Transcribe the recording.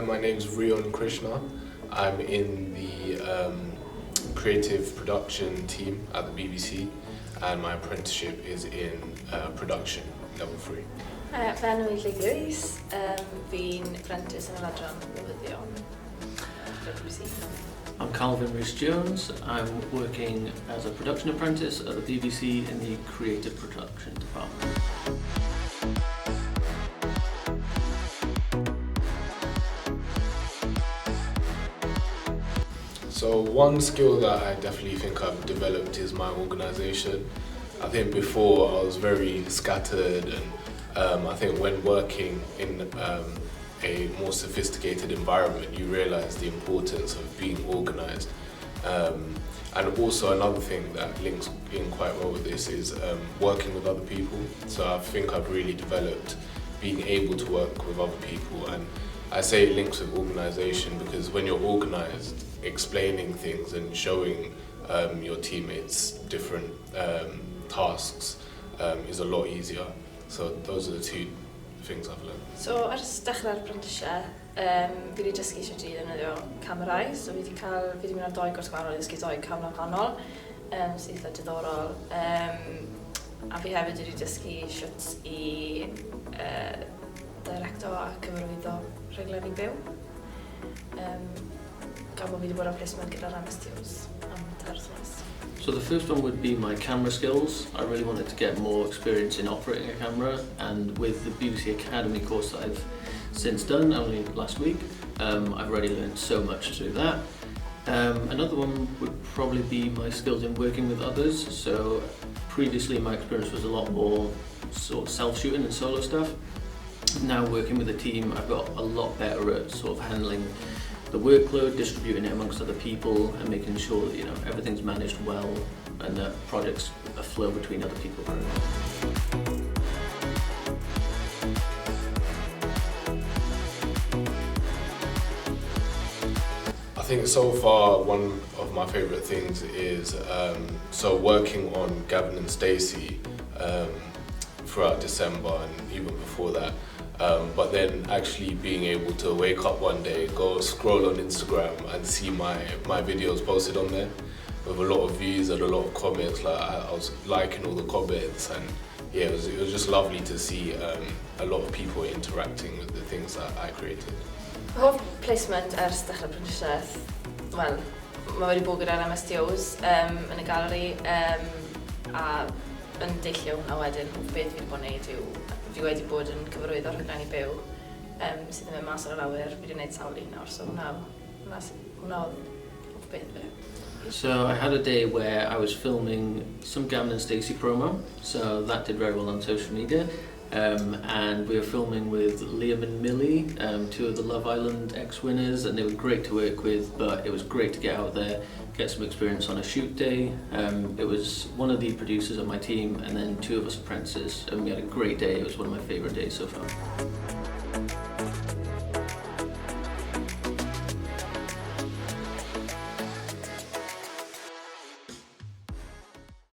my name's Rion Krishna. I'm in the creative production team at the BBC, and my apprenticeship is in production, level 3. Fy enw i Llywyd Lewis, fi'n apprentice yn yr adran newyddion at the BBC. I'm Calvin Rhys-Jones. I'm working as a production apprentice at the BBC in the creative production department. So one skill that I definitely think I've developed is my organisation. I think before I was very scattered, and I think when working in a more sophisticated environment you realise the importance of being organised. And also another thing that links in quite well with this is working with other people. So I think I've really developed being able to work with other people, and I say it links with organisation because when you're organised, explaining things and showing your teammates different tasks is a lot easier. So those are the two things I've learned. So ers dechrau'r apprenticeship, fi wedi dysgu sut i ddefnyddio camerau. So fi wedi mynd ar 2 gwrs gwahanol i ddysgu 2 camera gwahanol, sy'n eitha diddorol. A fi hefyd wedi dysgu sut i directo a cyfarwyddo rhaglenni byw. Gan bod fi wedi bod ar placement gyda'r MSTOs am 3 wythnos. So the first one would be my camera skills. I really wanted to get more experience in operating a camera, and with the BBC Academy course that I've since done, only last week, I've already learned so much through that. Another one would probably be my skills in working with others. So previously my experience was a lot more sort of self-shooting and solo stuff. Now working with a team, I've got a lot better at sort of handling the workload, distributing it amongst other people, and making sure that everything's managed well and that projects flow between other people very well. I think so far one of my favourite things is so working on Gavin and Stacey throughout December and even before that. But then actually being able to wake up one day, go scroll on Instagram and see my videos posted on there with a lot of views and a lot of comments. Like I was liking all the comments, and yeah, it was just lovely to see a lot of people interacting with the things that I created. Hoff placement ers dechrau'r apprenticeship, wel, mae wedi bod gyda'r MSTOs yn y galeri a yn deillio hwnna wedyn. Beth fi wedi bod yn neud yw fi wedi bod yn cyfarwyddo rhaglenni byw sydd yn mynd mas ar yr awyr. Fi wedi gwneud sawl un nawr, so hwnna oedd beth fi. So I had a day where I was filming some Gavin and Stacey promo, so that did very well on social media. And we were filming with Liam and Millie, 2 of the Love Island ex-winners, and they were great to work with, but it was great to get out there, get some experience on a shoot day. It was one of the producers on my team and then 2 of us apprentices, and we had a great day. It was one of my favourite days so far.